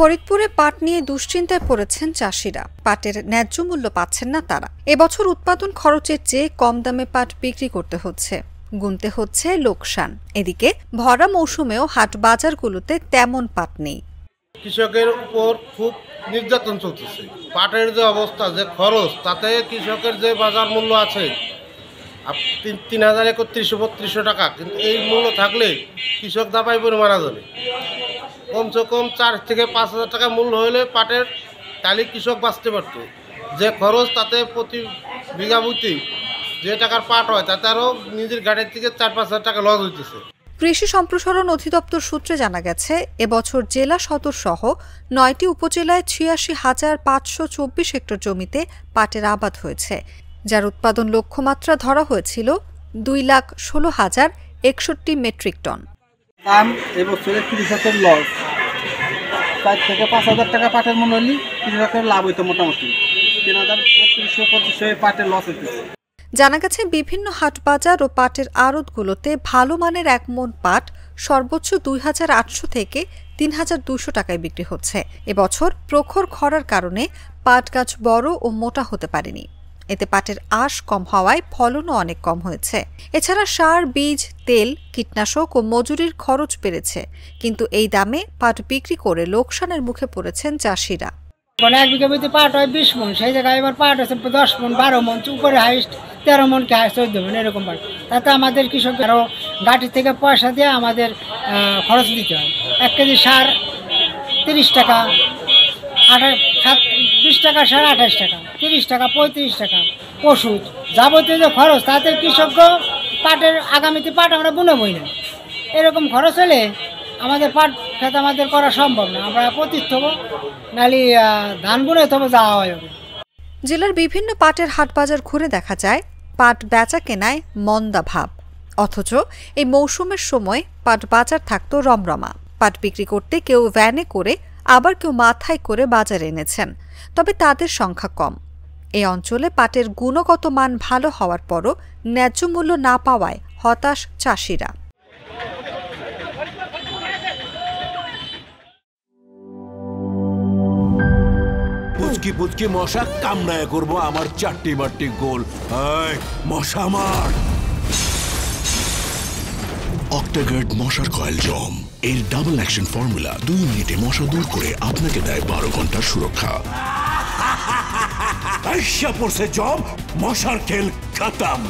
ফরিদপুরে পাট নিয়ে দুশ্চিন্তায় পড়েছেন চাষিরা। পাটের ন্যায্য মূল্য পাচ্ছেন না তারা। এবছর উৎপাদন খরচের চেয়ে কম দামে পাট বিক্রি করতে হচ্ছে, গুনতে হচ্ছে লোকসান। এদিকে ভরা মৌসুমেও হাট বাজারগুলোতে তেমন পাট নেই। কৃষকের উপর খুব নির্যাতন চলতেছে। পাটের যে অবস্থা, যে খরচ, তাতে কৃষকের যে বাজার মূল্য আছে ৩,৩৩৩ টাকা, কিন্তু এই মূল্য থাকলে কৃষক দাপাই পরে মারা যাবে। কমসে কম ৪ থেকে ৫ হাজার টাকা মূল্য হলে পাটের তাহলে কৃষক বাঁচতে পারত। যে খরচ, তাতে প্রতি বিঘা প্রতি যে টাকার পাট হয় তাতে আরও নিজের গাড়ির থেকে ৪-৫ হাজার টাকা লস হইতেছে। কৃষি সম্প্রসারণ অধিদপ্তর সূত্রে জানা গেছে, এবছর জেলা সদর সহ ৯টি উপজেলায় ৮৬,৫২৪ হেক্টর জমিতে পাটের আবাদ হয়েছে, যার উৎপাদন লক্ষ্যমাত্রা ধরা হয়েছিল ২,১৬,০৬১ মেট্রিক টন। দাম এবছরে কৃষকের লস ৪ থেকে ৫ হাজার টাকা পাটের মূল্য হলে কৃষকের লাভ হইতো মোটামুটি ৩,৩২৫ পাটের লস হইতেছে। জানা গেছে, বিভিন্ন হাট বাজার ও পাটের আড়তগুলোতে ভালো মানের এক মণ পাট সর্বোচ্চ ২,৮০০ থেকে ৩,২০০ টাকায় বিক্রি হচ্ছে। এবছর প্রখর খরার কারণে পাট গাছ বড় ও মোটা হতে পারেনি। এতে পাটের আঁশ কম হওয়ায় ফলনও অনেক কম হয়েছে। এছাড়া সার, বীজ, তেল, কীটনাশক ও মজুরির খরচ বেড়েছে। কিন্তু এই দামে পাট বিক্রি করে লোকসানের মুখে পড়েছেন চাষিরা। এক বিঘা বইতে পাট হয় ২০ মণ, সেই জায়গায় এবার পাট হচ্ছে ১০ মণ, ১২ মণ, উপরে হাইস্ট ১৩ মণ কি ১৪ মণ, এরকম পাট। তাতে আমাদের কৃষক আরও গাড়ি থেকে পয়সা দিয়ে আমাদের খরচ দিতে হয়। ১ কেজি সার ৩০ টাকা, ২০ টাকা সার ২৮ টাকা, ৩০ টাকা, ৩৫ টাকা ওষুধ, যাবতীয় যে খরচ, তাতে কৃষক পাটের আগামীতে পাট আমরা বুনবই না। এরকম খরচ হলে আমাদের পাট খেতে আমাদের করা সম্ভব না। আমরা পতিত হব, নাহলে ধান বুনে তবে যাওয়া হবে। জেলার বিভিন্ন পাটের হাট বাজার ঘুরে দেখা যায় পাট বেচা কেনায় মন্দা ভাব, অথচ এই মৌসুমের সময় পাট বাজার থাকতো রমরমা। পাট বিক্রি করতে কেউ ভ্যানে করে, আবার কেউ মাথায় করে বাজারে এনেছেন, তবে তাদের সংখ্যা কম। এই অঞ্চলে পাটের গুণগত মান ভালো হওয়ার পরও ন্যায্য মূল্য না পাওয়ায় হতাশ চাষিরা। পুচকি পুচকি মশা কামড়ায় করবো আমার ৪টি বাট্টি গোল। মশা মার। অক্টাগার্ড মশার কয়েল জম এর ডাবল অ্যাকশন ফর্মুলা ২ মিনিটে মশা দূর করে আপনাকে দেয় ১২ ঘন্টার সুরক্ষা। পড়ছে জম, মশার খেল খতম।